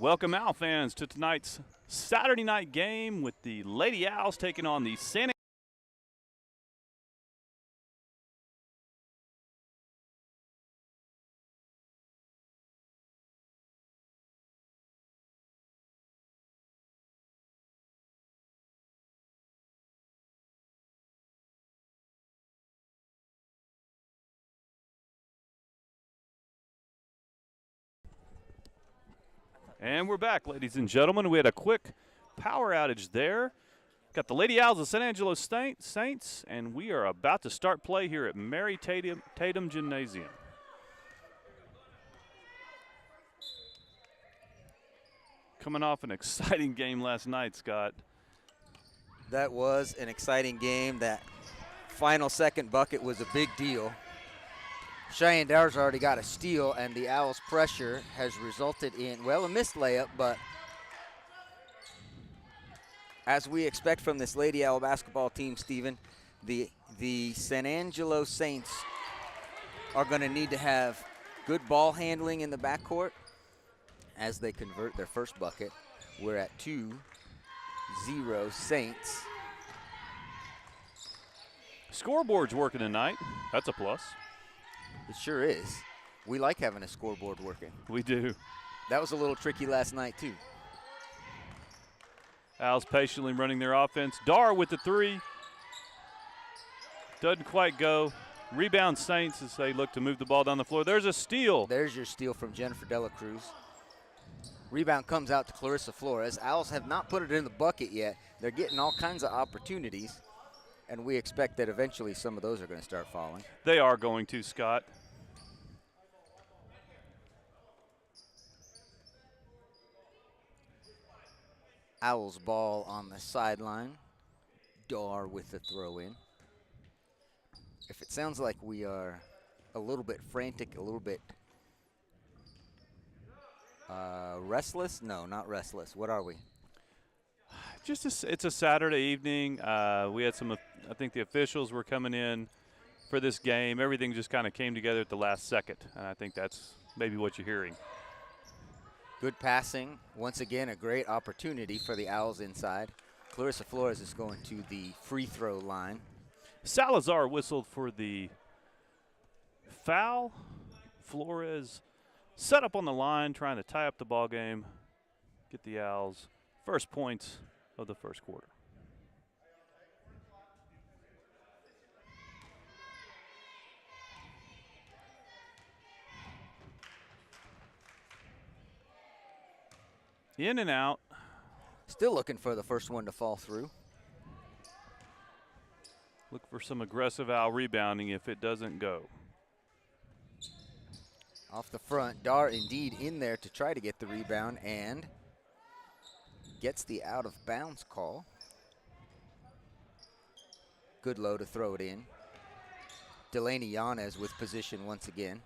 Welcome, Owl fans, to tonight's Saturday night game with the Lady Owls taking on the San And we're back, ladies and gentlemen. We had a quick power outage there. Got the Lady Owls of San Angelo Saints, and we are about to start play here at Mary Tatum Gymnasium. Coming off an exciting game last night, Scott. That was an exciting game. That final second bucket was a big deal. Cheyenne Dower's already got a steal, and the Owls' pressure has resulted in, well, a missed layup, but as we expect from this Lady Owl basketball team, Stephen, the San Angelo Saints are going to need to have good ball handling in the backcourt as they convert their first bucket. We're at 2-0 Saints. Scoreboard's working tonight. That's a plus. It sure is. We like having a scoreboard working. We do. That was a little tricky last night, too. Owls patiently running their offense. Dar with the three. Doesn't quite go. Rebound Saints as they look to move the ball down the floor. There's a steal. There's your steal from Jennifer Dela Cruz. Rebound comes out to Clarissa Flores. Owls have not put it in the bucket yet. They're getting all kinds of opportunities, and we expect that eventually some of those are going to start falling. They are going to, Scott. Owls ball on the sideline. Dar with the throw in. If it sounds like we are a little bit frantic, a little bit restless? No, not restless. What are we? It's a Saturday evening. We had I think the officials were coming in for this game. Everything just kind of came together at the last second, and I think that's maybe what you're hearing. Good passing. Once again, a great opportunity for the Owls inside. Clarissa Flores is going to the free throw line. Salazar whistled for the foul. Flores set up on the line, trying to tie up the ball game, get the Owls first points of the first quarter. In and out. Still looking for the first one to fall through. Look for some aggressive Owl rebounding if it doesn't go. Off the front, Dar indeed in there to try to get the rebound and gets the out of bounds call. Good low to throw it in. Delaney Yanez with position once again.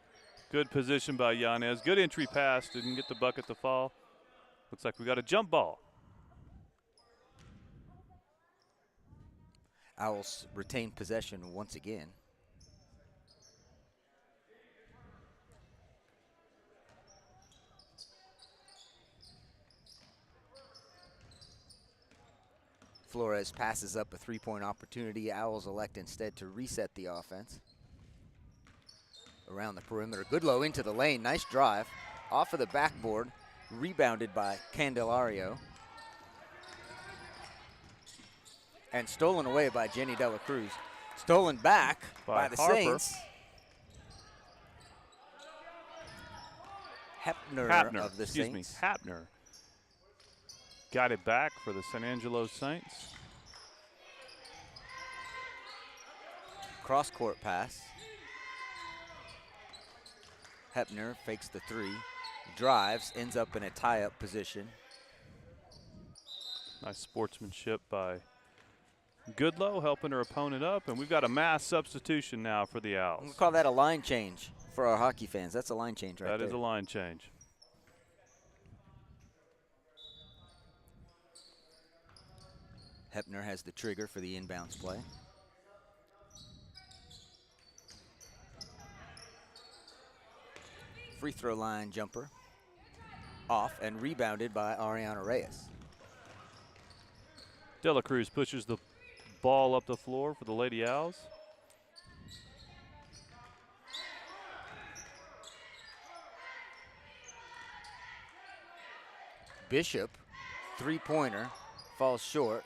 Good position by Yanez. Good entry pass. Didn't get the bucket to fall. Looks like we got a jump ball. Owls retain possession once again. Flores passes up a three-point opportunity. Owls elect instead to reset the offense. Around the perimeter. Good low into the lane. Nice drive. Off of the backboard. Rebounded by Candelario. And stolen away by Jenny Dela Cruz. Stolen back by the Harper. Saints. Hepner of the Saints. Hapner got it back for the San Angelo Saints. Cross-court pass. Hepner fakes the three. Drives, ends up in a tie-up position. Nice sportsmanship by Goodlow, helping her opponent up, and we've got a mass substitution now for the Owls. We'll call that a line change for our hockey fans. That's a line change right there. That is a line change. Hepner has the trigger for the inbounds play. Free throw line jumper. Off and rebounded by Ariana Reyes. De La Cruz pushes the ball up the floor for the Lady Owls. Bishop, three-pointer, falls short.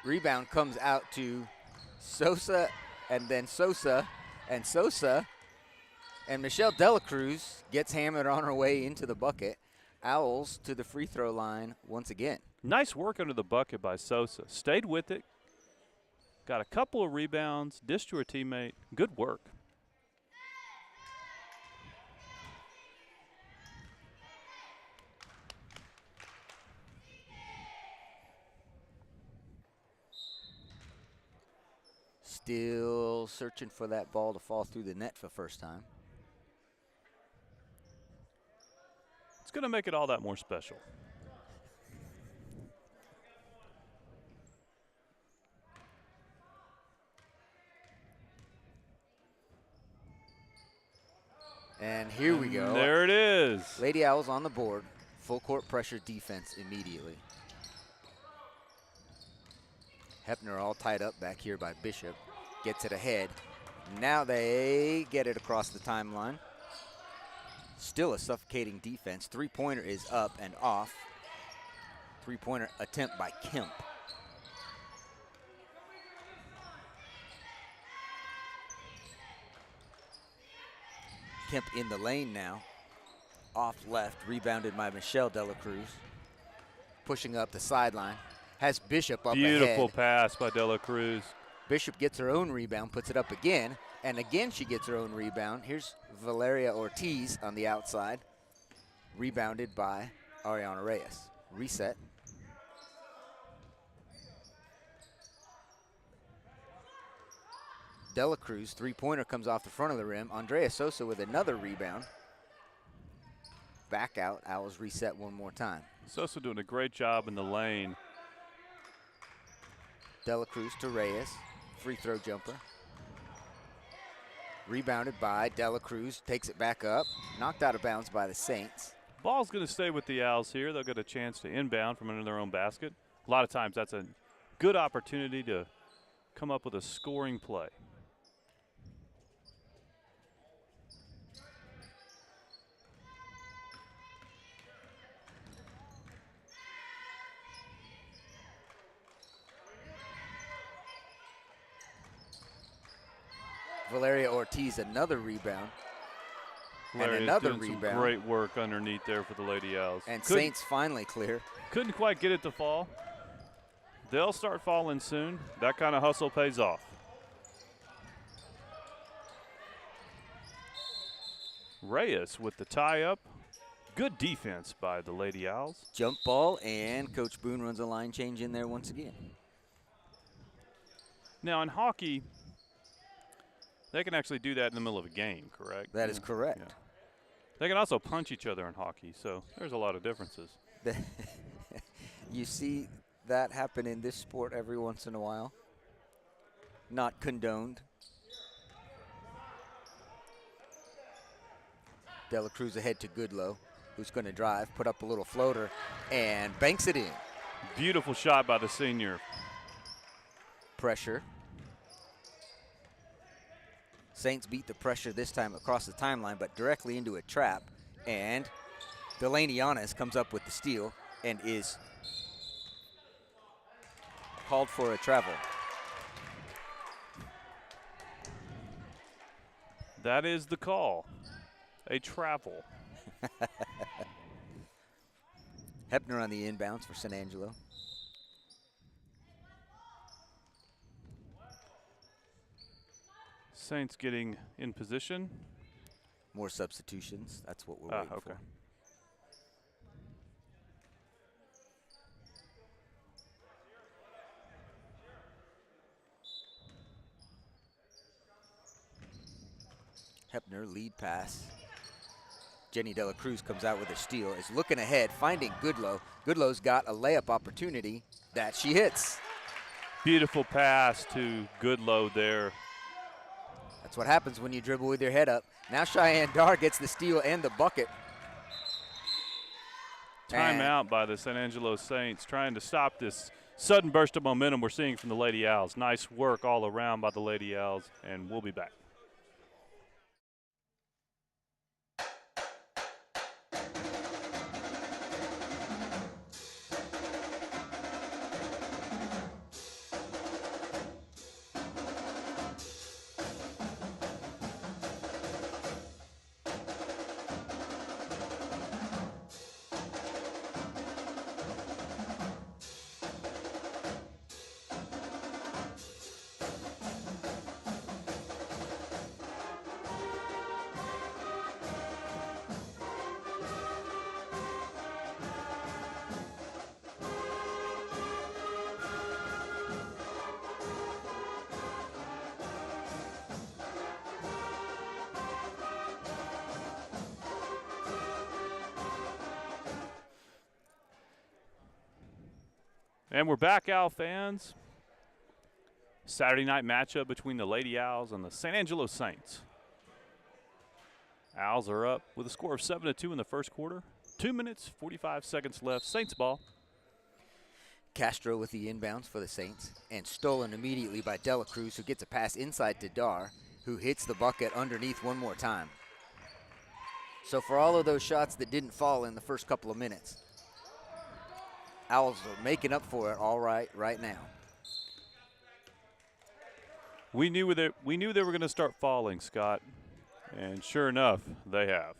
Rebound comes out to Sosa, and then Sosa, and Sosa, and Michelle De La Cruz gets hammered on her way into the bucket. Owls to the free throw line once again. Nice work under the bucket by Sosa. Stayed with it. Got a couple of rebounds, dished to her teammate. Good work. Still searching for that ball to fall through the net for the first time. It's going to make it all that more special. And here we go. There it is. Lady Owls on the board. Full court pressure defense immediately. Hepner all tied up back here by Bishop. Gets it ahead. Now they get it across the timeline. Still a suffocating defense. Three-pointer is up and off. Three-pointer attempt by Kemp. Kemp in the lane now. Off left, rebounded by Michelle De La Cruz. Pushing up the sideline. Has Bishop up Beautiful ahead. pass by De La Cruz. Bishop gets her own rebound, puts it up again, and again she gets her own rebound. Here's Valeria Ortiz on the outside. Rebounded by Ariana Reyes. Reset. De La Cruz, three-pointer comes off the front of the rim. Andrea Sosa with another rebound. Back out, Owls reset one more time. Sosa doing a great job in the lane. De La Cruz to Reyes, free throw jumper. Rebounded by De La Cruz, takes it back up. Knocked out of bounds by the Saints. Ball's going to stay with the Owls here. They'll get a chance to inbound from under their own basket. A lot of times that's a good opportunity to come up with a scoring play. Valeria Ortiz, another rebound. Valeria's and another doing some rebound. great work underneath there for the Lady Owls. And Saints finally clear. Couldn't quite get it to fall. They'll start falling soon. That kind of hustle pays off. Reyes with the tie-up. Good defense by the Lady Owls. Jump ball, and Coach Boone runs a line change in there once again. Now in hockey, they can actually do that in the middle of a game, correct? That is correct. Yeah. They can also punch each other in hockey, so there's a lot of differences. You see that happen in this sport every once in a while. Not condoned. De La Cruz ahead to Goodlow, who's going to drive, put up a little floater, and banks it in. Beautiful shot by the senior. Pressure. Saints beat the pressure this time across the timeline, but directly into a trap. And Delaney Yanes comes up with the steal and is called for a travel. That is the call. A travel. Hepner on the inbounds for San Angelo. Saints getting in position. More substitutions. That's what we're waiting okay. for. Hepner, lead pass. Jenny De La Cruz comes out with a steal, is looking ahead, finding Goodlow. Goodlow's got a layup opportunity that she hits. Beautiful pass to Goodlow there. That's what happens when you dribble with your head up. Now Cheyenne Dar gets the steal and the bucket. Timeout by the San Angelo Saints, trying to stop this sudden burst of momentum we're seeing from the Lady Owls. Nice work all around by the Lady Owls, and we'll be back. And we're back, Owl fans. Saturday night matchup between the Lady Owls and the San Angelo Saints. Owls are up with a score of 7-2 in the first quarter. 2 minutes, 45 seconds left. Saints ball. Castro with the inbounds for the Saints, and stolen immediately by Dela Cruz, who gets a pass inside to Dar, who hits the bucket underneath one more time. So for all of those shots that didn't fall in the first couple of minutes, Owls are making up for it all right now. We knew they were going to start falling, Scott, and sure enough, they have.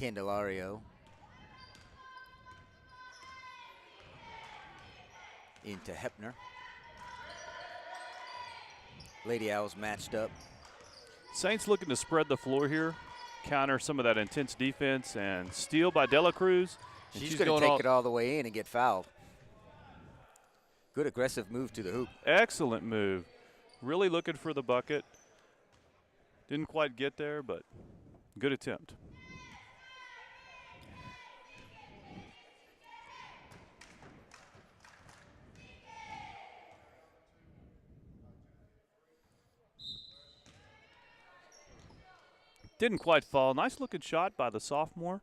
Candelario into Hepner. Lady Owls matched up. Saints looking to spread the floor here, counter some of that intense defense, and steal by Dela Cruz. She's going to take it all the way in and get fouled. Good aggressive move to the hoop. Excellent move. Really looking for the bucket. Didn't quite get there, but good attempt. Didn't quite fall. Nice looking shot by the sophomore.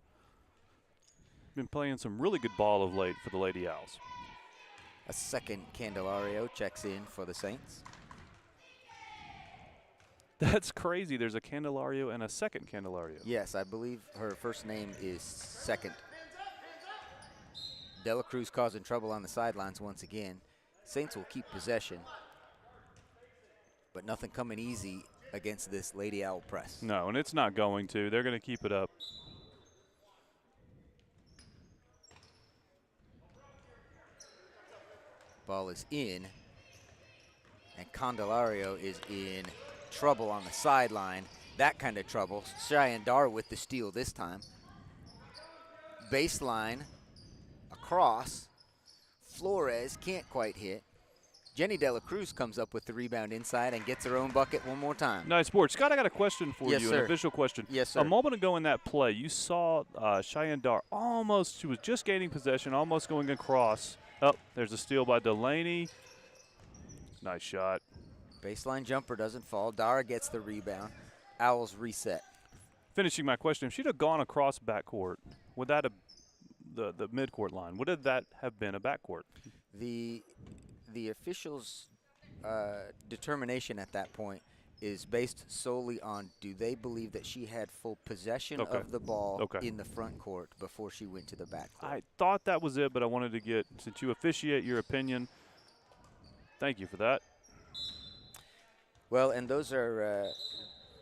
Been playing some really good ball of late for the Lady Owls. A second Candelario checks in for the Saints. That's crazy. There's a Candelario and a second Candelario. Yes, I believe her first name is second. Dela Cruz causing trouble on the sidelines once again. Saints will keep possession, but nothing coming easy against this Lady Owl press. No, and it's not going to. They're going to keep it up. Ball is in, and Candelario is in trouble on the sideline. That kind of trouble. Cheyenne Dar with the steal this time. Baseline, across. Flores can't quite hit. Jenny Dela Cruz comes up with the rebound inside and gets her own bucket one more time. Nice board. Scott, I got a question for Yes, you, sir. an official question. Yes, sir. A moment ago in that play, you saw Cheyenne Dar almost, she was just gaining possession, almost going across. Oh, there's a steal by Delaney. Nice shot. Baseline jumper doesn't fall. Dara gets the rebound. Owls reset. Finishing my question, if she'd have gone across backcourt, would that have, the midcourt line, would that have been a backcourt? The officials' determination at that point is based solely on, do they believe that she had full possession of the ball in the front court before she went to the back court? I thought that was it, but I wanted to get, since you officiate, your opinion. Thank you for that. Well, and those are,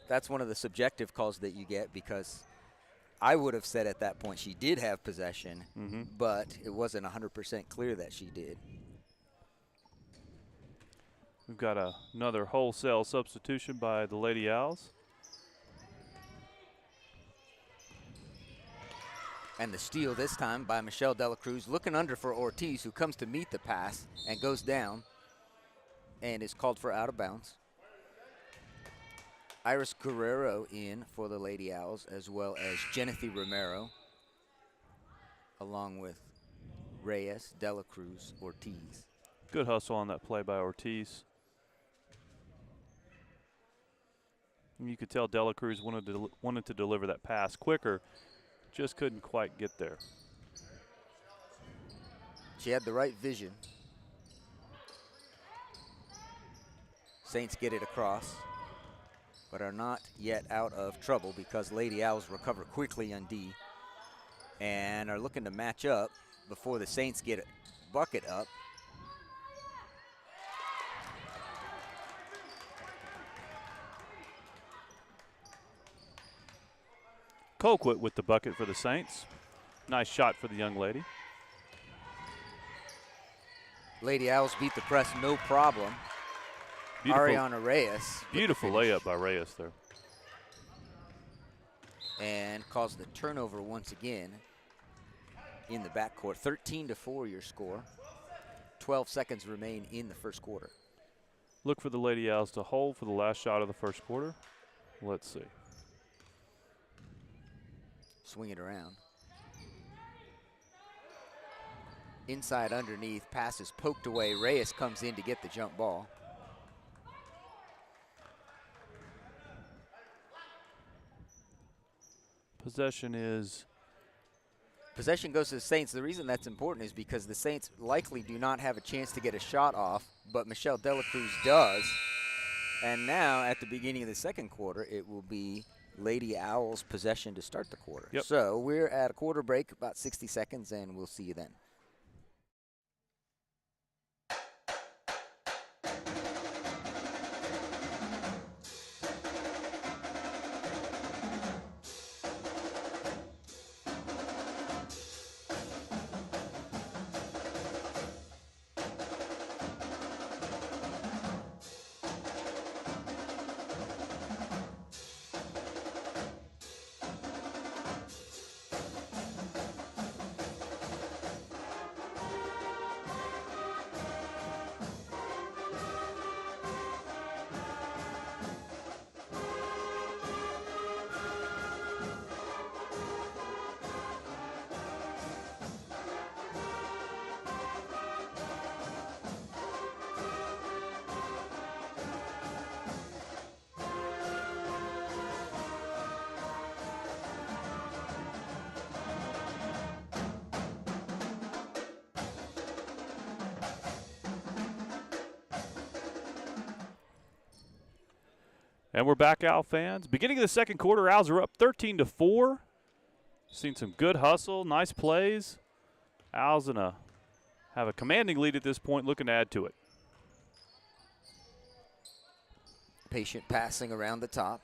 that's one of the subjective calls that you get, because I would have said at that point she did have possession, but it wasn't 100% clear that she did. We've got another wholesale substitution by the Lady Owls. And the steal this time by Michelle Dela Cruz, looking under for Ortiz, who comes to meet the pass and goes down and is called for out of bounds. Iris Guerrero in for the Lady Owls, as well as Jennifer Romero, along with Reyes, Dela Cruz, Ortiz. Good hustle on that play by Ortiz. And you could tell Dela Cruz wanted to deliver that pass quicker, just couldn't quite get there. She had the right vision. Saints get it across, but are not yet out of trouble because Lady Owls recover quickly on D and are looking to match up before the Saints get a bucket up. Colquitt with the bucket for the Saints. Nice shot for the young lady. Lady Owls beat the press no problem. Beautiful, Ariana Reyes. beautiful layup by Reyes there. And caused the turnover once again in the backcourt. 13-4 your score. 12 seconds remain in the first quarter. Look for the Lady Owls to hold for the last shot of the first quarter. Let's see. Swing it around. Inside underneath, pass is poked away. Reyes comes in to get the jump ball. Possession goes to the Saints. The reason that's important is because the Saints likely do not have a chance to get a shot off, but Michelle Dela Cruz does. And now at the beginning of the second quarter, it will be Lady Owls possession to start the quarter. Yep. So we're at a quarter break, about 60 seconds, and we'll see you then. And we're back, Owl fans. Beginning of the second quarter, Owls are up 13-4. Seen some good hustle, nice plays. Owls have a commanding lead at this point, looking to add to it. Patient passing around the top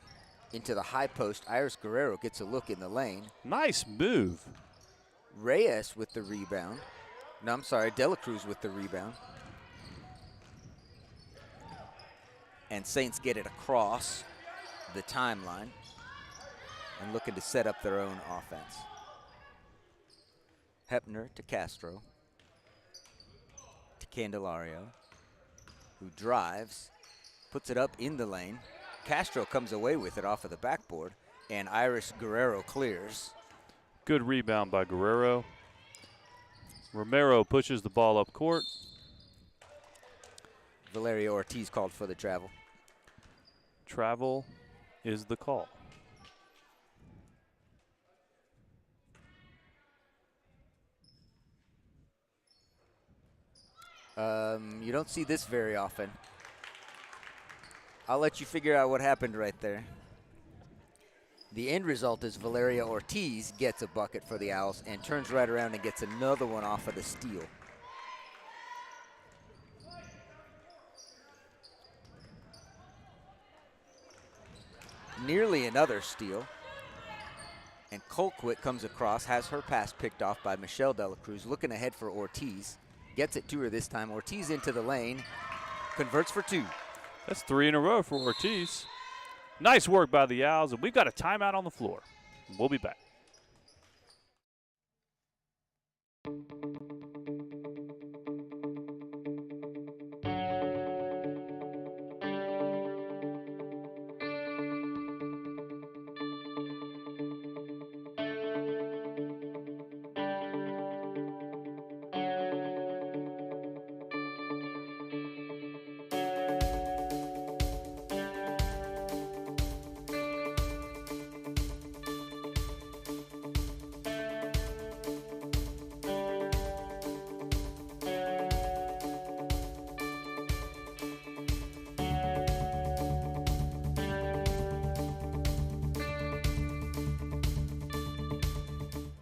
into the high post. Iris Guerrero gets a look in the lane. Nice move. Reyes with the rebound. No, I'm sorry, Dela Cruz with the rebound. And Saints get it across the timeline and looking to set up their own offense. Hepner to Castro, to Candelario, who drives, puts it up in the lane. Castro comes away with it off of the backboard, and Iris Guerrero clears. Good rebound by Guerrero. Romero pushes the ball up court. Valeria Ortiz called for the travel. Travel is the call. You don't see this very often. I'll let you figure out what happened right there. The end result is Valeria Ortiz gets a bucket for the Owls and turns right around and gets another one off of the steal. Nearly another steal. And Colquitt comes across, has her pass picked off by Michelle Dela Cruz, looking ahead for Ortiz. Gets it to her this time. Ortiz into the lane, converts for two. That's 3 in a row for Ortiz. Nice work by the Owls, and we've got a timeout on the floor. We'll be back.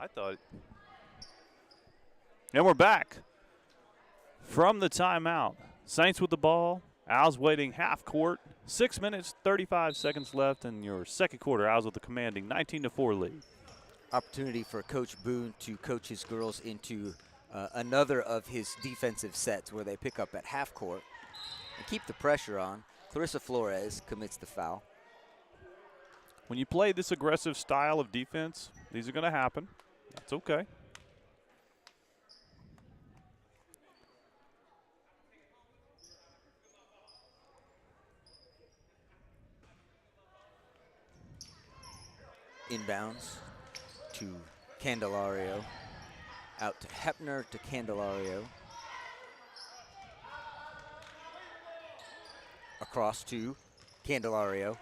I thought. And we're back from the timeout. Saints with the ball. Owls waiting half court. 6 minutes, 35 seconds left in your second quarter. Owls with a commanding 19-4 lead. Opportunity for Coach Boone to coach his girls into another of his defensive sets where they pick up at half court and keep the pressure on. Clarissa Flores commits the foul. When you play this aggressive style of defense, these are going to happen. That's okay. Inbounds to Candelario. Out to Hepner to Candelario. Across to Candelario.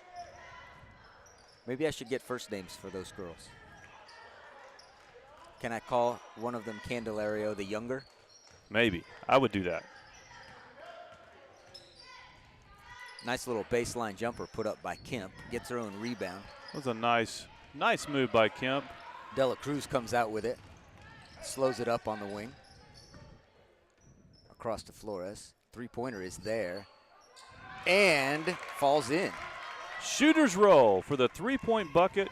Maybe I should get first names for those girls. Can I call one of them Candelario the younger? Maybe. I would do that. Nice little baseline jumper put up by Kemp. Gets her own rebound. That was a nice move by Kemp. Dela Cruz comes out with it. Slows it up on the wing. Across to Flores. Three-pointer is there. And falls in. Shooter's roll for the three-point bucket.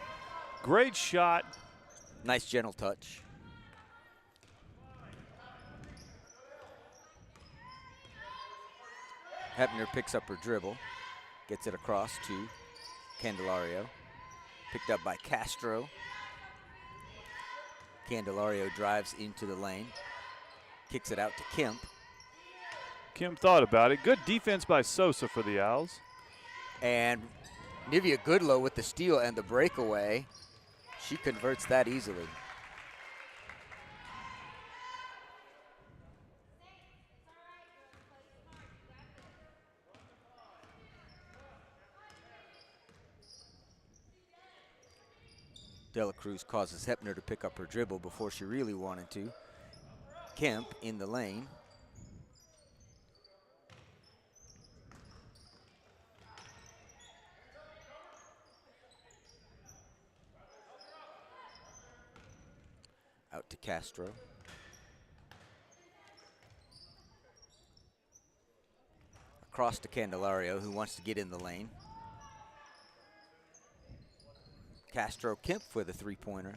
Great shot. Nice gentle touch. Hepner picks up her dribble. Gets it across to Candelario. Picked up by Castro. Candelario drives into the lane. Kicks it out to Kemp. Kemp thought about it. Good defense by Sosa for the Owls. And Nivea Goodlow with the steal and the breakaway. She converts that easily. Dela Cruz causes Hepner to pick up her dribble before she really wanted to. Kemp in the lane. Out to Castro. Across to Candelario, who wants to get in the lane. Castro Kemp for the three-pointer.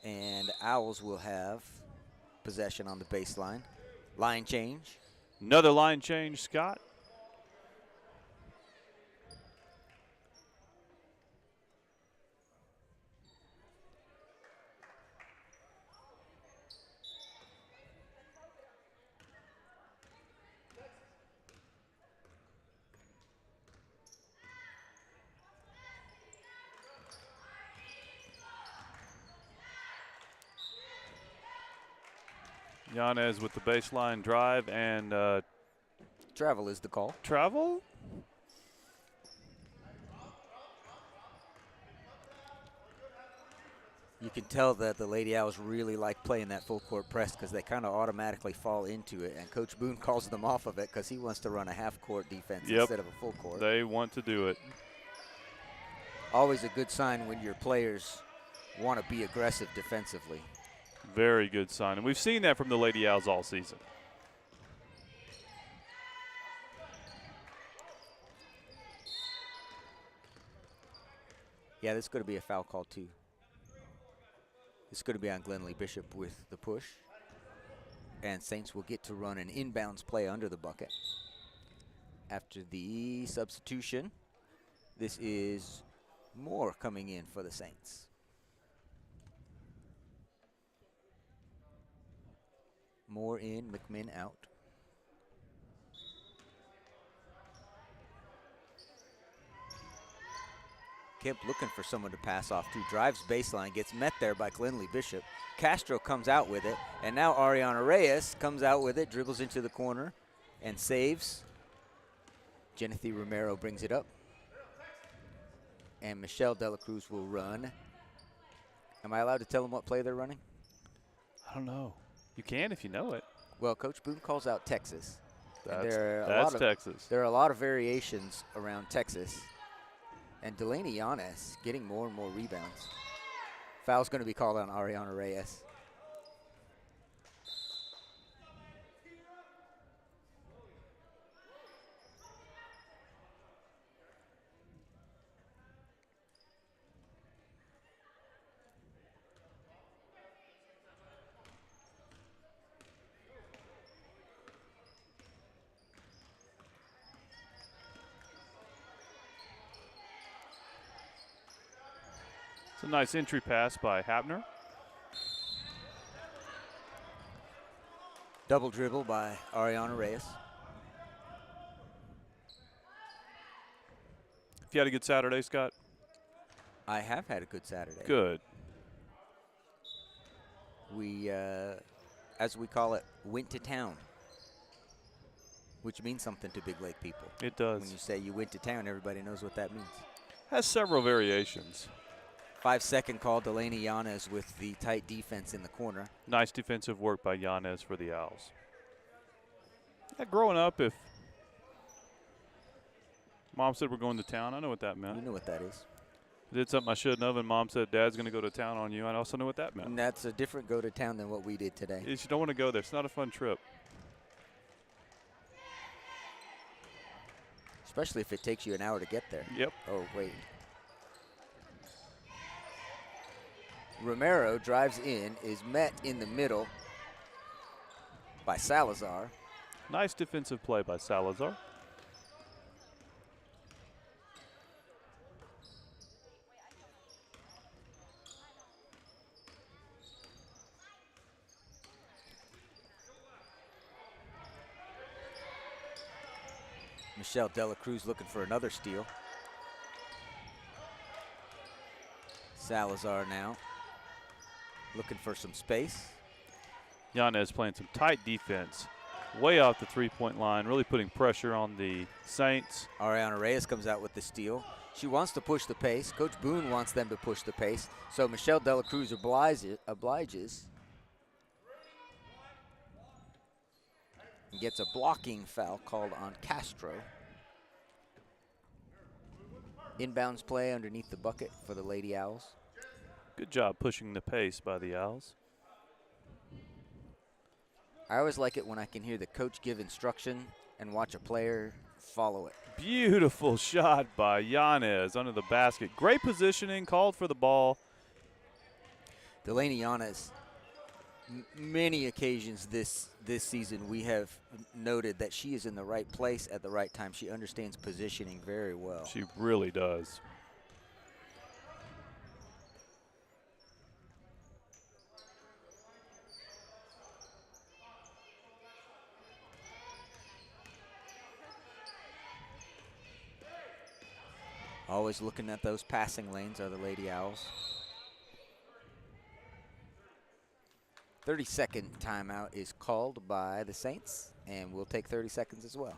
And Owls will have possession on the baseline. Line change. Another line change, Scott. Yanez with the baseline drive and travel is the call. Travel? You can tell that the Lady Owls really like playing that full court press because they kind of automatically fall into it, and Coach Boone calls them off of it because he wants to run a half court defense instead of a full court. They want to do it. Always a good sign when your players want to be aggressive defensively. Very good sign. And we've seen that from the Lady Owls all season. Yeah, this is going to be a foul call, too. This is going to be on Glenlee Bishop with the push. And Saints will get to run an inbounds play under the bucket. After the substitution, this is Moore coming in for the Saints. Moore in, McMinn out. Kemp looking for someone to pass off to. Drives baseline, gets met there by Glenlee Bishop. Castro comes out with it, and now Ariana Reyes comes out with it, dribbles into the corner, and saves. Jenethy Romero brings it up. And Michelle Dela Cruz will run. Am I allowed to tell them what play they're running? I don't know. You can if you know it. Well, Coach Boone calls out Texas. That's Texas. There are a lot of variations around Texas. And Delaney Yanez getting more and more rebounds Foul's going to be called on Ariana Reyes. It's a nice entry pass by Hapner. Double dribble by Ariana Reyes. If you had a good Saturday, Scott? I have had a good Saturday. Good. We, as we call it, went to town, which means something to Big Lake people. It does. When you say you went to town, everybody knows what that means. Has several variations. 5-second call, Delaney Yanez with the tight defense in the corner. Nice defensive work by Yanez for the Owls. Yeah, growing up, if Mom said we're going to town, I know what that meant. You know what that is. I did something I shouldn't have, and Mom said Dad's going to go to town on you. I also know what that meant. And that's a different go to town than what we did today. You don't want to go there. It's not a fun trip. Especially if it takes you an hour to get there. Yep. Oh, wait. Romero drives in, is met in the middle by Salazar. Nice defensive play by Salazar. Michelle Dela Cruz looking for another steal. Salazar now looking for some space. Yanez playing some tight defense, way off the three-point line, really putting pressure on the Saints. Ariana Reyes comes out with the steal. She wants to push the pace. Coach Boone wants them to push the pace. So Michelle Dela Cruz obliges. And gets a blocking foul called on Castro. Inbounds play underneath the bucket for the Lady Owls. Good job pushing the pace by the Owls. I always like it when I can hear the coach give instruction and watch a player follow it. Beautiful shot by Yanez under the basket. Great positioning, called for the ball. Delaney Yanez, many occasions this season we have noted that she is in the right place at the right time. She understands positioning very well. She really does. Always looking at those passing lanes are the Lady Owls. 30-second timeout is called by the Saints, and we'll take 30 seconds as well.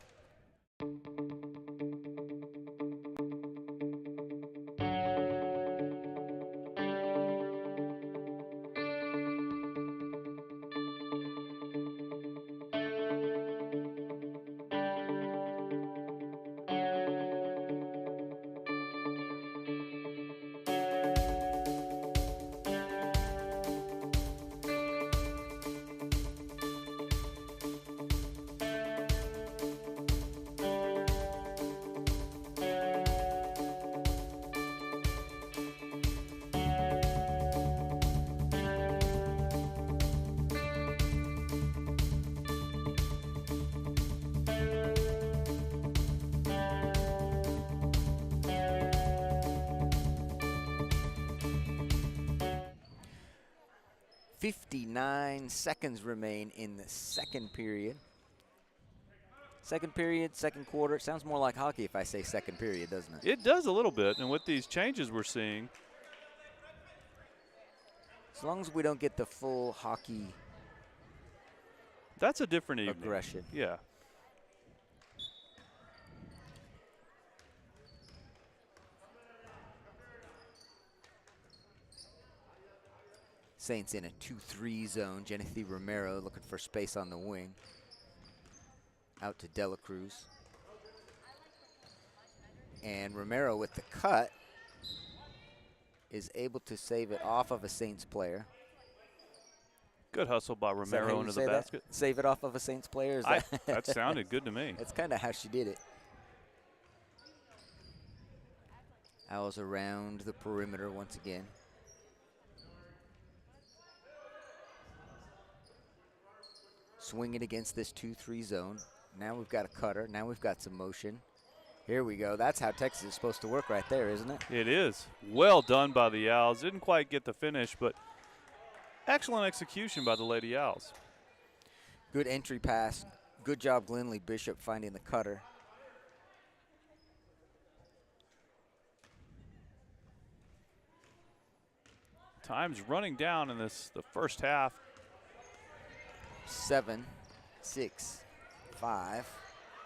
Seconds remain in the second period. Second period, second quarter. It sounds more like hockey if I say second period, doesn't it? It does a little bit, and with these changes we're seeing. As long as we don't get the full hockey. That's a different evening. Aggression. Yeah. Saints in a 2-3 zone. Genevieve Romero looking for space on the wing. Out to Dela Cruz. And Romero with the cut. is able to save it off of a Saints player. Good hustle by Is that how Romero you into say the that? basket. Save it off of a Saints player? Is That sounded good to me. That's kind of how she did it. Owls around the perimeter once again. Swing it against this 2-3 zone. Now we've got a cutter. Now we've got some motion. Here we go. That's how Texas is supposed to work right there, isn't it? It is. Well done by the Owls. Didn't quite get the finish, but excellent execution by the Lady Owls. Good entry pass. Good job, Glenley Bishop, finding the cutter. Time's running down in the first half. 7, 6, 5.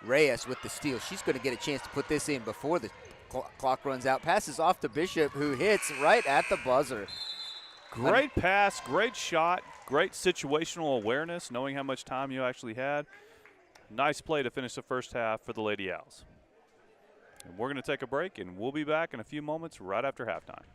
Reyes with the steal. She's going to get a chance to put this in before the clock runs out. Passes off to Bishop, who hits right at the buzzer. Great pass, great shot, great situational awareness, knowing how much time you actually had. Nice play to finish the first half for the Lady Owls. And we're going to take a break, and we'll be back in a few moments right after halftime.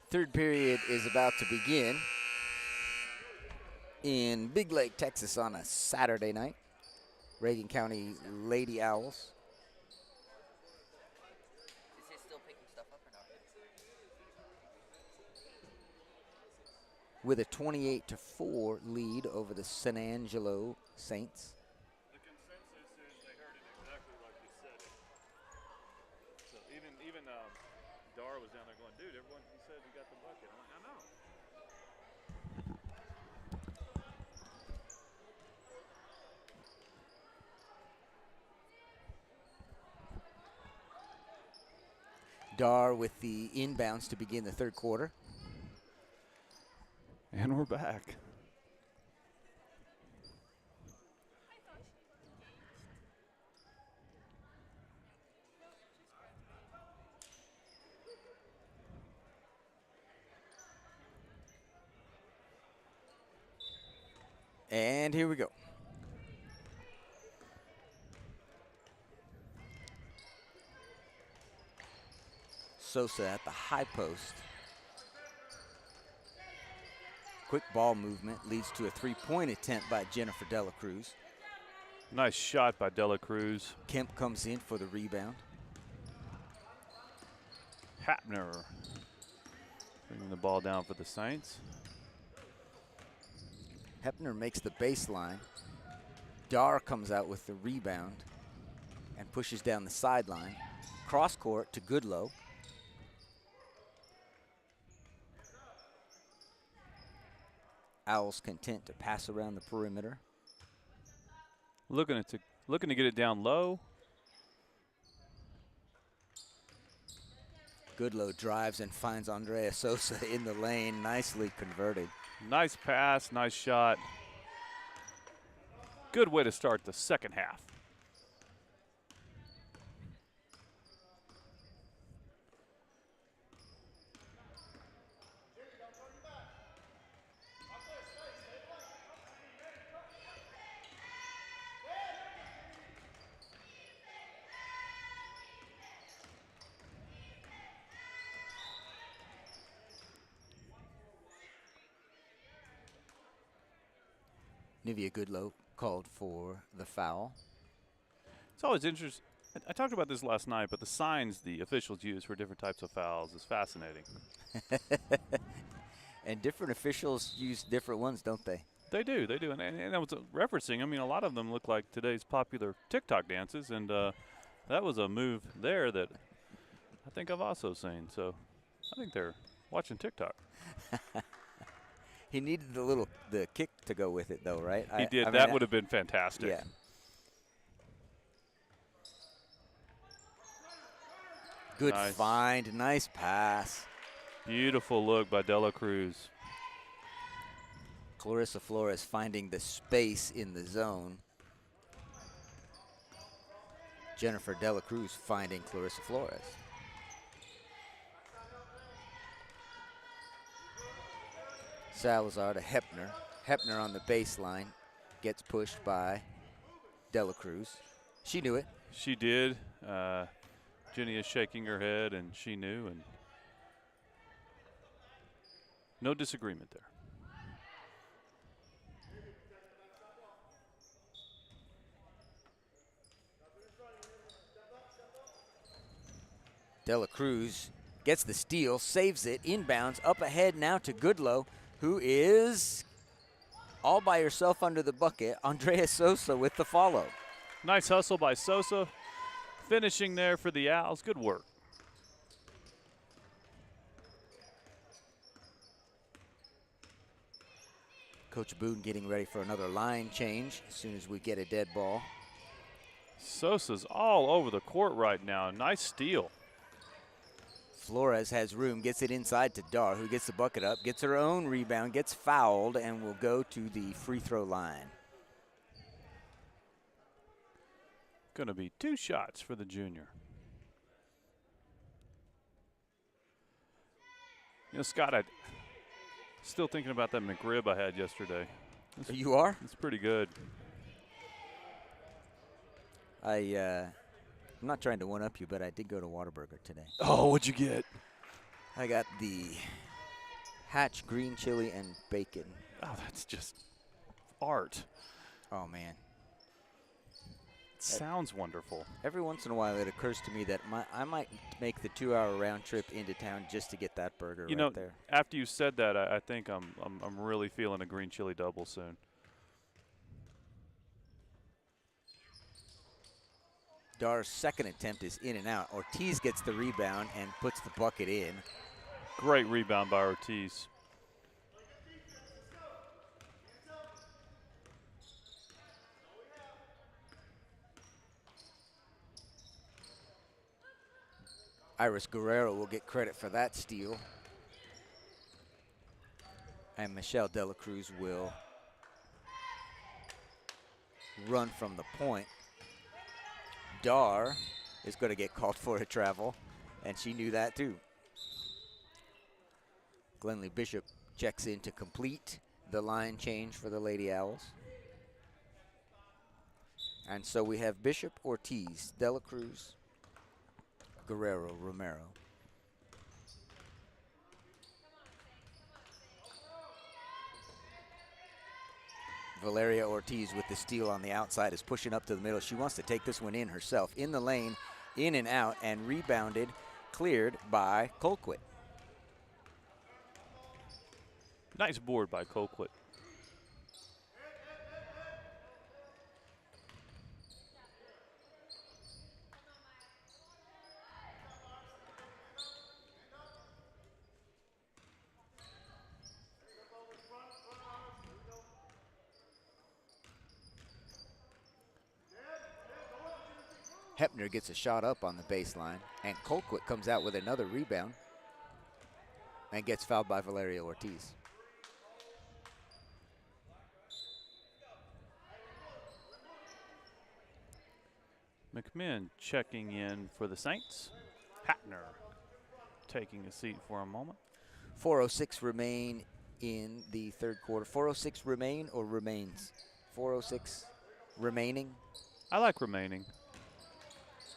Third period is about to begin in Big Lake, Texas on a Saturday night. Reagan County Lady Owls. Is he still picking stuff up or not? With a 28-4 lead over the San Angelo Saints. The consensus is they heard it exactly like you said it. So even Dar was down there going, dude, everyone, he said we got the bucket. I'm like, I know. Dar with the inbounds to begin the third quarter. And we're back. And here we go. Sosa at the high post. Quick ball movement leads to a three-point attempt by Jennifer Dela Cruz. Nice shot by Dela Cruz. Kemp comes in for the rebound. Hapner bringing the ball down for the Saints. Hepner makes the baseline. Dar comes out with the rebound and pushes down the sideline. Cross court to Goodlow. Owls content to pass around the perimeter. Looking to get it down low. Goodlow drives and finds Andrea Sosa in the lane. Nicely converted. Nice pass, nice shot. Good way to start the second half. Nivea Goodlow called for the foul. It's always interesting. I talked about this last night, but the signs the officials use for different types of fouls is fascinating. And different officials use different ones, don't they? They do. And I was referencing, I mean, a lot of them look like today's popular TikTok dances, and that was a move there that I think I've also seen. So I think they're watching TikTok. He needed the kick to go with it, though, right? He did. That would have been fantastic. Yeah. Good find. Nice pass. Beautiful look by Dela Cruz. Clarissa Flores finding the space in the zone. Jennifer Dela Cruz finding Clarissa Flores. Salazar to Hepner. Hepner on the baseline gets pushed by Dela Cruz. She knew it. She did. Jenny is shaking her head, and she knew, and no disagreement there. Dela Cruz gets the steal, saves it, inbounds, up ahead now to Goodlow, who is all by herself under the bucket. Andrea Sosa with the follow. Nice hustle by Sosa. Finishing there for the Owls. Good work. Coach Boone getting ready for another line change as soon as we get a dead ball. Sosa's all over the court right now. Nice steal. Flores has room, gets it inside to Dar, who gets the bucket up, gets her own rebound, gets fouled, and will go to the free throw line. Going to be 2 shots for the junior. You know, Scott, I'm still thinking about that McRib I had yesterday. You are? It's pretty good. I'm not trying to one-up you, but I did go to Whataburger today. Oh, what'd you get? I got the Hatch green chili and bacon. Oh, that's just art. Oh, man. Sounds wonderful. Every once in a while, it occurs to me that I might make the 2-hour round trip into town just to get that burger right there. After you said that, I think I'm really feeling a green chili double soon. Dar's second attempt is in and out. Ortiz gets the rebound and puts the bucket in. Great rebound by Ortiz. Iris Guerrero will get credit for that steal. And Michelle De La Cruz will run from the point. Dar is going to get called for a travel, and she knew that too. Glenlee Bishop checks in to complete the line change for the Lady Owls. And so we have Bishop, Ortiz, De La Cruz, Guerrero, Romero. Valeria Ortiz with the steal on the outside is pushing up to the middle. She wants to take this one in herself. In the lane, in and out, and rebounded, cleared by Colquitt. Nice board by Colquitt. Hepner gets a shot up on the baseline, and Colquitt comes out with another rebound and gets fouled by Valeria Ortiz. McMinn checking in for the Saints. Hatner taking a seat for a moment. 4:06 remain in the third quarter. 4:06 remain or remains? 4:06 remaining. I like remaining.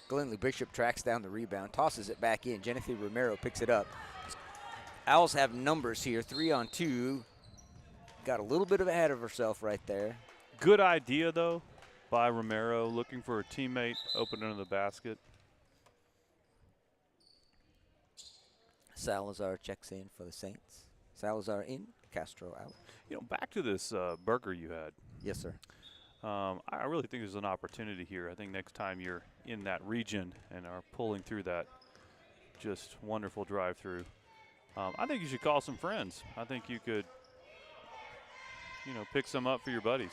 Glenlee Bishop tracks down the rebound, tosses it back in. Genevieve Romero picks it up. Owls have numbers here, 3-on-2. Got a little bit ahead of herself right there. Good idea, though, by Romero, looking for a teammate open under the basket. Salazar checks in for the Saints. Salazar in, Castro out. You know, back to this burger you had. Yes, sir. I really think there's an opportunity here. I think next time you're in that region and are pulling through that just wonderful drive-through, I think you should call some friends. I think you could, pick some up for your buddies.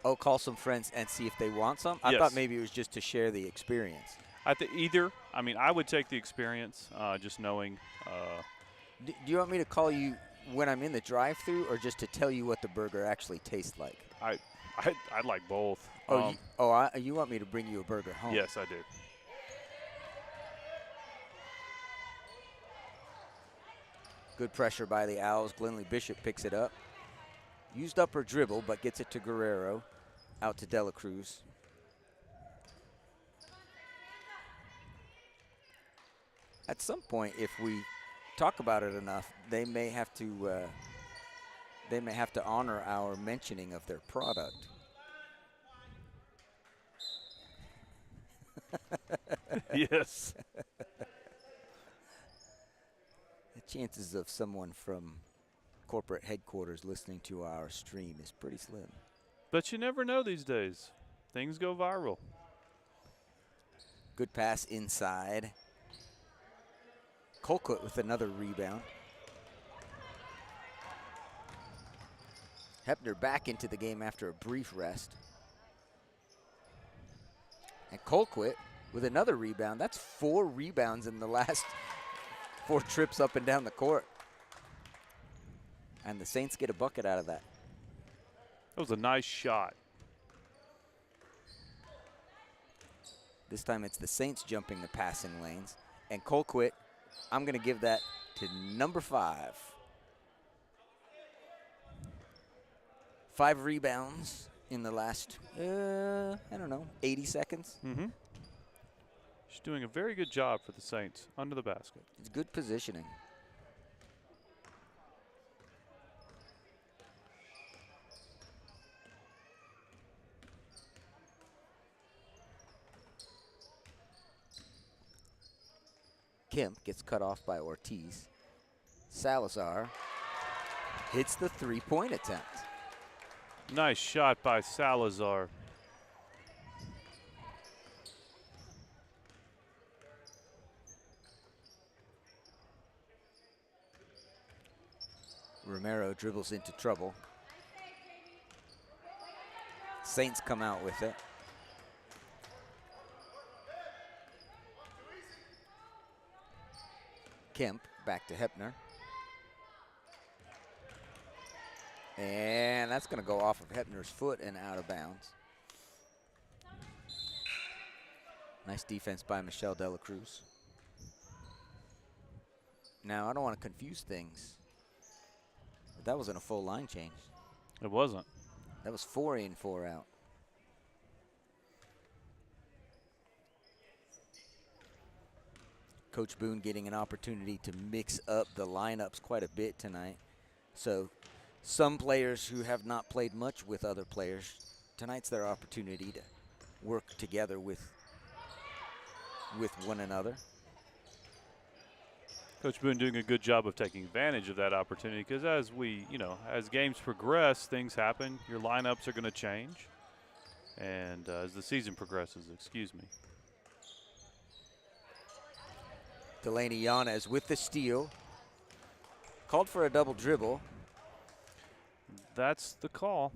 Oh, call some friends and see if they want some? I Yes. thought maybe it was just to share the experience. I think either. I mean, I would take the experience, just knowing. Do you want me to call you when I'm in the drive-thru or just to tell you what the burger actually tastes like? I'd like both. You want me to bring you a burger home? Yes, I do. Good pressure by the Owls. Glenlee Bishop picks it up. Used up her dribble, but gets it to Guerrero. Out to De La Cruz. At some point, if we talk about it enough, they may have to honor our mentioning of their product. Yes. The chances of someone from corporate headquarters listening to our stream is pretty slim. But you never know these days. Things go viral. Good pass inside. Colquitt with another rebound. Hepner back into the game after a brief rest. And Colquitt with another rebound. That's 4 rebounds in the last 4 trips up and down the court. And the Saints get a bucket out of that. That was a nice shot. This time it's the Saints jumping the passing lanes. And Colquitt, I'm going to give that to number 5. 5 rebounds in the last, 80 seconds. Mm-hmm. She's doing a very good job for the Saints under the basket. It's good positioning. Kemp gets cut off by Ortiz. Salazar hits the three-point attempt. Nice shot by Salazar. Romero dribbles into trouble. Saints come out with it. Kemp back to Hepner. And that's going to go off of Hepner's foot and out of bounds. Nice defense by Michelle De La Cruz. Now, I don't want to confuse things, but that wasn't a full line change. It wasn't. That was 4 in, 4 out. Coach Boone getting an opportunity to mix up the lineups quite a bit tonight. So some players who have not played much with other players, tonight's their opportunity to work together with one another. Coach Boone doing a good job of taking advantage of that opportunity, because as as games progress, things happen. Your lineups are going to change, and as the season progresses, excuse me. Delaney Yanez with the steal. Called for a double dribble. That's the call.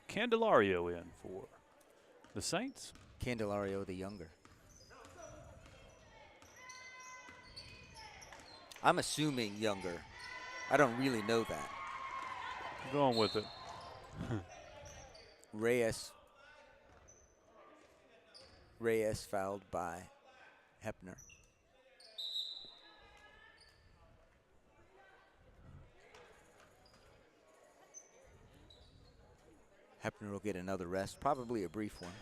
Candelario in for the Saints. Candelario the younger. I'm assuming younger. I don't really know that. Going with it. Reyes fouled by Hepner. Hepner will get another rest, probably a brief one.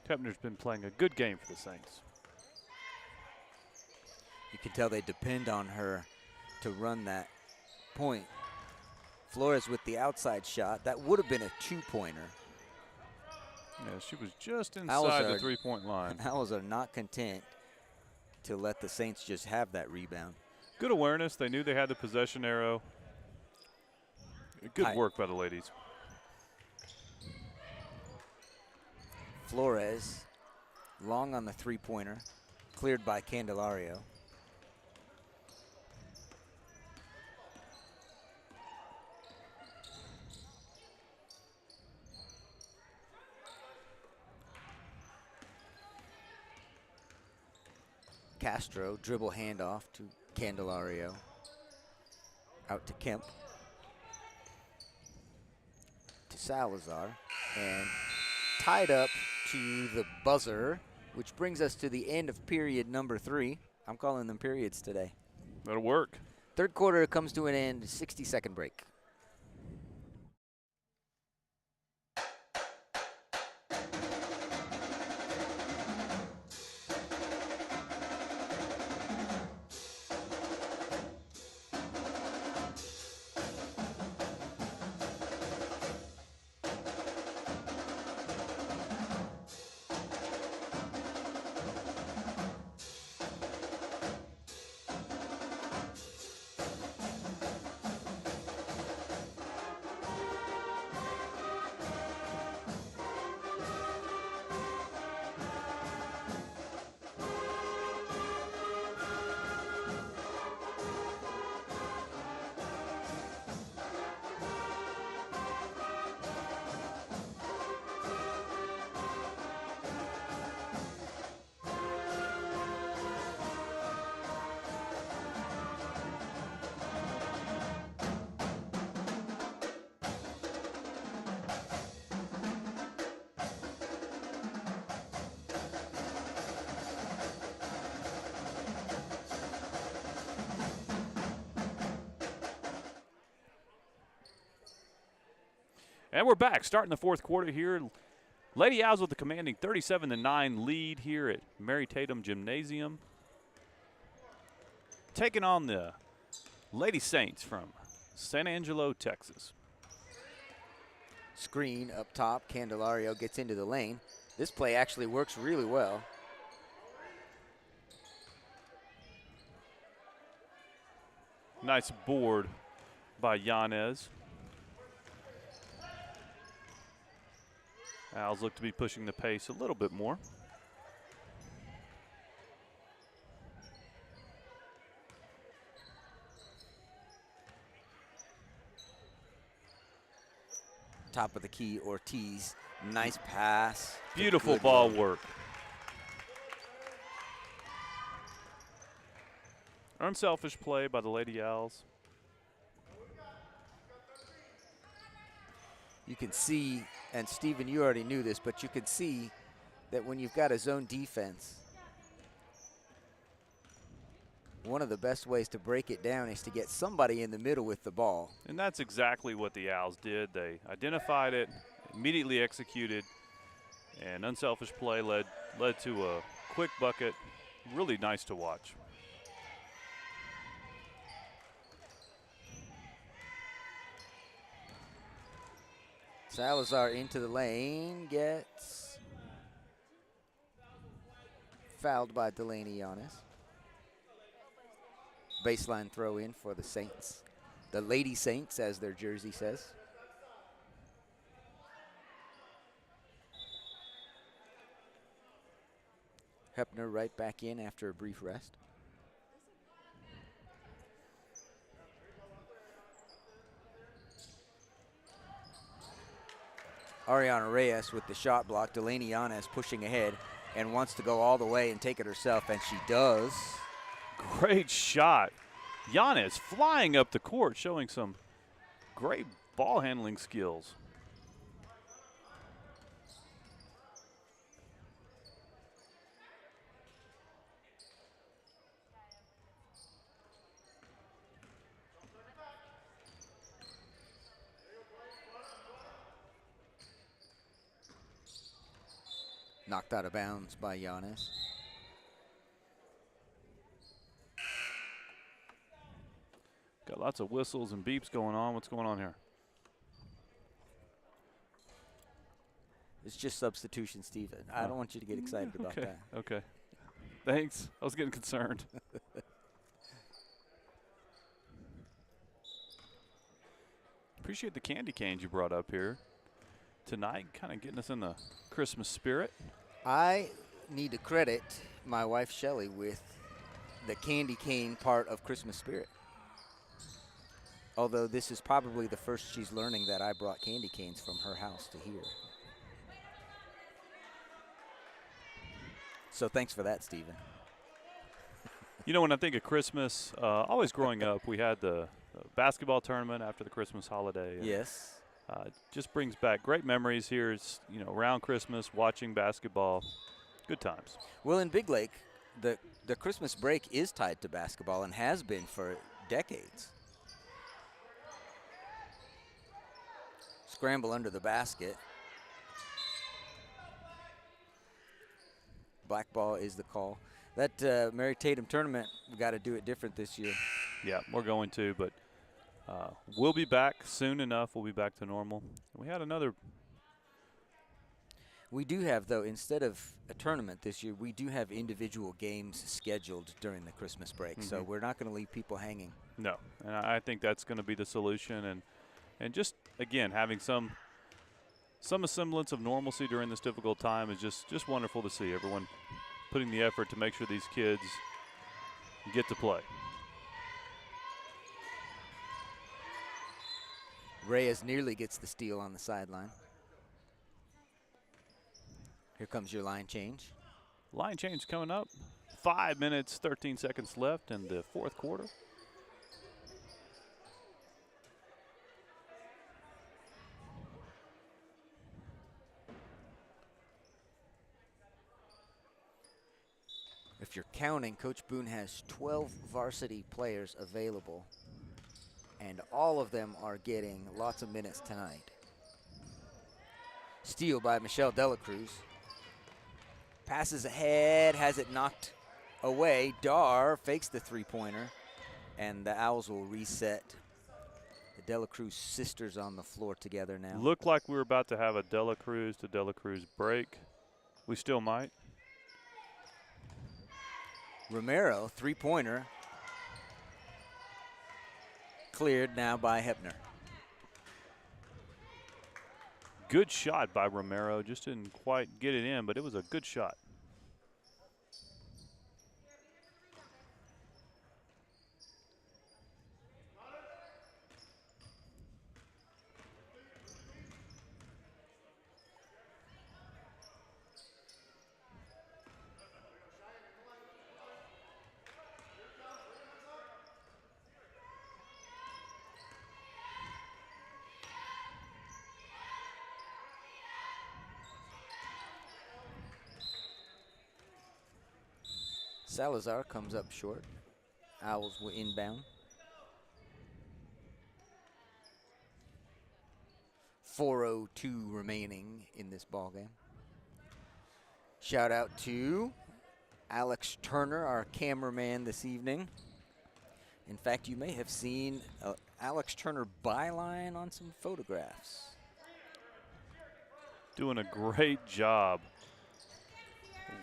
Hepner's been playing a good game for the Saints. You can tell they depend on her to run that point. Flores with the outside shot. That would have been a two-pointer. Yeah, she was just inside the three-point line. Owls are not content to let the Saints just have that rebound. Good awareness. They knew they had the possession arrow. Good work by the ladies. Flores, long on the three-pointer, cleared by Candelario. Castro, dribble handoff to Candelario. Out to Kemp. To Salazar. And tied up to the buzzer, which brings us to the end of period number 3. I'm calling them periods today. That'll work. Third quarter comes to an end, 60-second break. And we're back, starting the fourth quarter here. Lady Owls with the commanding 37-9 lead here at Mary Tatum Gymnasium. Taking on the Lady Saints from San Angelo, Texas. Screen up top. Candelario gets into the lane. This play actually works really well. Nice board by Yanez. Owls look to be pushing the pace a little bit more. Top of the key, Ortiz. Nice pass. Beautiful Good ball look. work. Unselfish play by the Lady Owls. You can see, and Stephen, you already knew this, but you can see that when you've got a zone defense, one of the best ways to break it down is to get somebody in the middle with the ball. And that's exactly what the Owls did. They identified it, immediately executed, and unselfish play led to a quick bucket. Really nice to watch. Salazar into the lane, gets fouled by Delaney Yanez. Baseline throw in for the Saints. The Lady Saints, as their jersey says. Hepner right back in after a brief rest. Ariana Reyes with the shot block. Delaney Yanez pushing ahead and wants to go all the way and take it herself, and she does. Great shot. Yanez flying up the court, showing some great ball handling skills. Knocked out of bounds by Yanez. Got lots of whistles and beeps going on. What's going on here? It's just substitution, Stephen. I don't want you to get excited about that. Okay. Thanks. I was getting concerned. Appreciate the candy canes you brought up here tonight, kind of getting us in the Christmas spirit. I need to credit my wife, Shelley, with the candy cane part of Christmas spirit. Although this is probably the first she's learning that I brought candy canes from her house to here. So thanks for that, Stephen. You know, when I think of Christmas, always growing up, we had the basketball tournament after the Christmas holiday. Yes. Just brings back great memories here. It's, you know, around Christmas, watching basketball. Good times. Well, in Big Lake, the Christmas break is tied to basketball and has been for decades. Scramble under the basket. Black ball is the call. That Mary Tatum tournament, we got to do it different this year. Yeah, we're going to, but we'll be back soon enough. We'll be back to normal. We had another. We do have, though, instead of a tournament this year, we do have individual games scheduled during the Christmas break. So we're not going to leave people hanging. No, and I think that's going to be the solution. And just, again, having some semblance of normalcy during this difficult time is just wonderful to see. Everyone putting the effort to make sure these kids get to play. Reyes nearly gets the steal on the sideline. Here comes your line change. Line change coming up. 5 minutes, 13 seconds left in the fourth quarter. If you're counting, Coach Boone has 12 varsity players available, and all of them are getting lots of minutes tonight. Steal by Michelle Delacruz. Passes ahead, has it knocked away. Dar fakes the three-pointer, and the Owls will reset. The Delacruz sisters on the floor together now. Looked like we were about to have a Delacruz to Delacruz break. We still might. Romero, three-pointer. Cleared now by Hepner. Good shot by Romero. Just didn't quite get it in, but it was a good shot. Salazar comes up short. Owls will inbound. 4:02 remaining in this ball game. Shout out to Alex Turner, our cameraman this evening. In fact, you may have seen Alex Turner byline on some photographs. Doing a great job.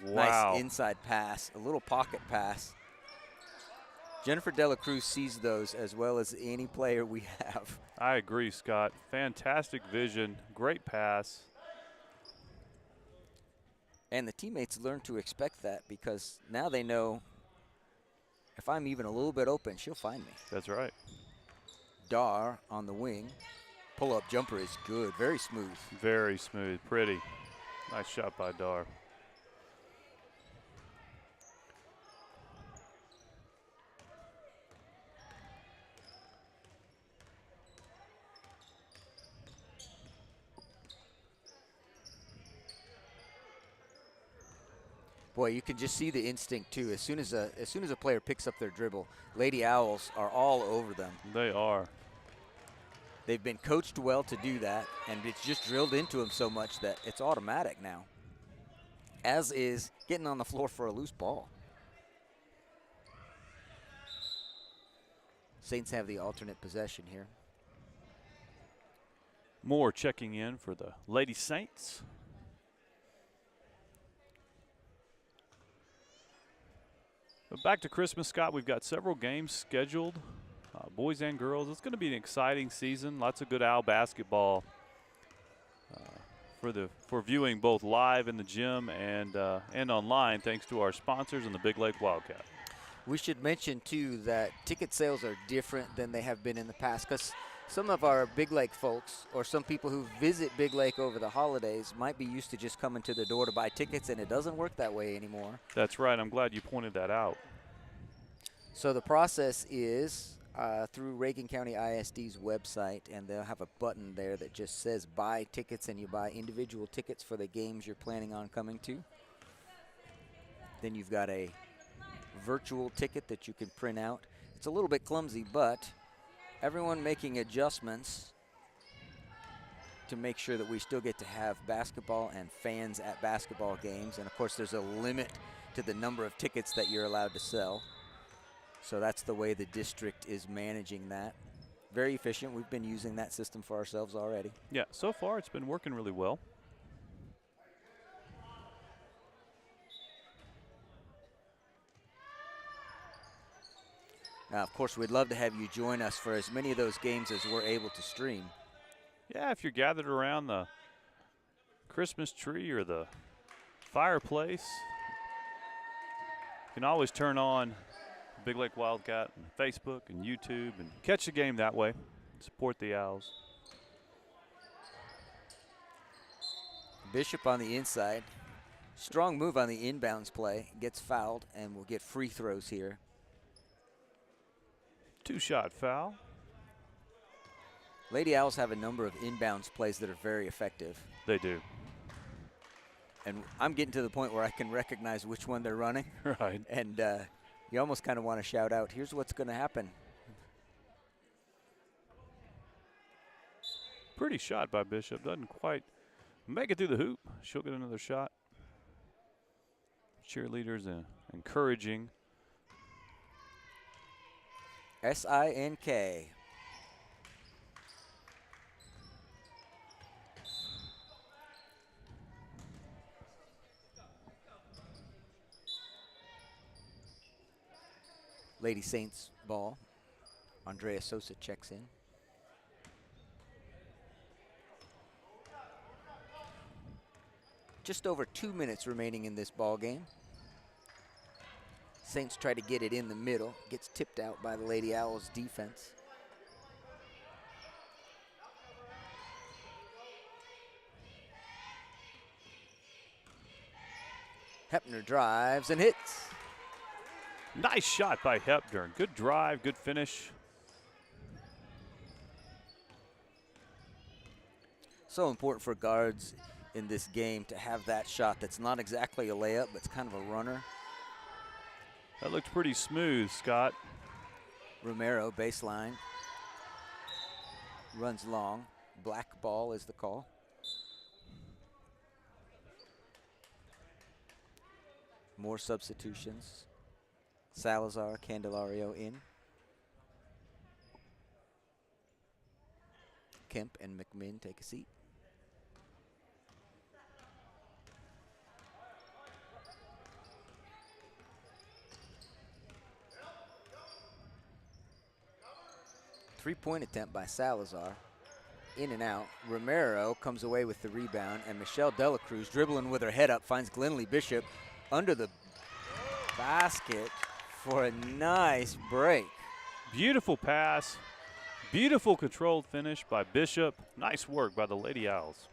Wow. Nice inside pass, a little pocket pass. Jennifer Delacruz sees those as well as any player we have. I agree, Scott. Fantastic vision, great pass. And the teammates learn to expect that because now they know if I'm even a little bit open, she'll find me. That's right. Dar on the wing. Pull-up jumper is good, very smooth. Very smooth, pretty. Nice shot by Dar. Boy, you can just see the instinct too. As soon as a player picks up their dribble, Lady Owls are all over them. They are. They've been coached well to do that, and it's just drilled into them so much that it's automatic now. As is getting on the floor for a loose ball. Saints have the alternate possession here. Moore checking in for the Lady Saints. But back to Christmas, Scott. We've got several games scheduled, boys and girls. It's going to be an exciting season. Lots of good Owl basketball for viewing both live in the gym and online, thanks to our sponsors and the Big Lake Wildcat. We should mention too that ticket sales are different than they have been in the past because some of our Big Lake folks or some people who visit Big Lake over the holidays might be used to just coming to the door to buy tickets, and it doesn't work that way anymore. That's right. I'm glad you pointed that out. So the process is through Reagan County ISD's website, and they'll have a button there that just says buy tickets, and you buy individual tickets for the games you're planning on coming to. Then you've got a virtual ticket that you can print out. It's a little bit clumsy, but everyone making adjustments to make sure that we still get to have basketball and fans at basketball games. And of course, there's a limit to the number of tickets that you're allowed to sell. So that's the way the district is managing that. Very efficient. We've been using that system for ourselves already. Yeah, so far it's been working really well. Now, of course, we'd love to have you join us for as many of those games as we're able to stream. Yeah, if you're gathered around the Christmas tree or the fireplace, you can always turn on Big Lake Wildcat and Facebook and YouTube and catch the game that way. Support the Owls. Bishop on the inside. Strong move on the inbounds play. Gets fouled and will get free throws here. Two-shot foul. Lady Owls have a number of inbounds plays that are very effective. They do. And I'm getting to the point where I can recognize which one they're running. Right. And you almost kind of want to shout out, here's what's going to happen. Pretty shot by Bishop. Doesn't quite Make it through the hoop. She'll get another shot. Cheerleaders encouraging. SINK. Lady Saints ball. Andrea Sosa checks in. Just over 2 minutes remaining in this ball game. Saints try to get it in the middle. Gets tipped out by the Lady Owls defense. Hepner drives and hits. Nice shot by Hepner. Good drive, good finish. So important for guards in this game to have that shot that's not exactly a layup, but it's kind of a runner. That looked pretty smooth, Scott. Romero, baseline. Runs long. Black ball is the call. More substitutions. Salazar, Candelario in. Kemp and McMinn take a seat. Three-point attempt by Salazar. In and out. Romero comes away with the rebound, and Michelle Delacruz dribbling with her head up finds Glenlee Bishop under the basket for a nice break. Beautiful pass. Beautiful controlled finish by Bishop. Nice work by the Lady Owls.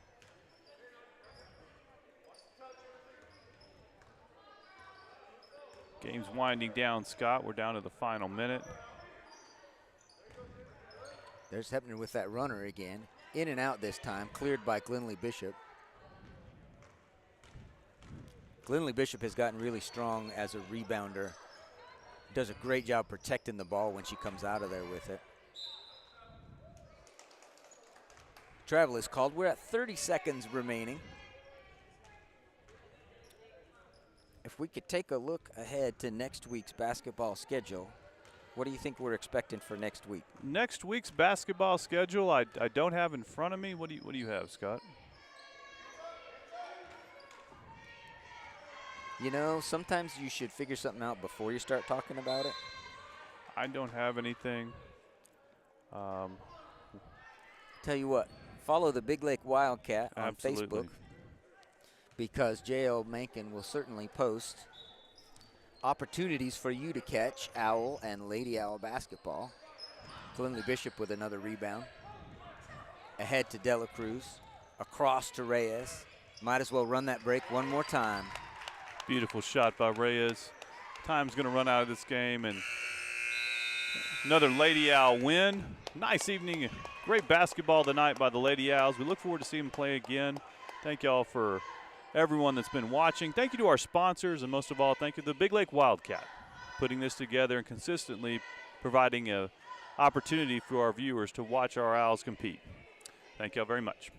Game's winding down, Scott. We're down to the final minute. There's Hepner with that runner again. In and out this time, cleared by Glenlee Bishop. Glenlee Bishop has gotten really strong as a rebounder. Does a great job protecting the ball when she comes out of there with it. Travel is called. We're at 30 seconds remaining. If we could take a look ahead to next week's basketball schedule, what do you think we're expecting for next week? Next week's basketball schedule, I don't have in front of me. What do you have, Scott? You know, sometimes you should figure something out before you start talking about it. I don't have anything. Tell you what, follow the Big Lake Wildcat on Absolutely. Facebook, because J.L. Mankin will certainly post opportunities for you to catch Owl and Lady Owl basketball. Glenlee Bishop with another rebound. Ahead to Dela Cruz. Across to Reyes. Might as well run that break one more time. Beautiful shot by Reyes. Time's going to run out of this game, and another Lady Owl win. Nice evening. Great basketball tonight by the Lady Owls. We look forward to seeing them play again. Thank y'all for everyone that's been watching. Thank you to our sponsors, and most of all, thank you to the Big Lake Wildcat, putting this together and consistently providing an opportunity for our viewers to watch our Owls compete. Thank y'all very much.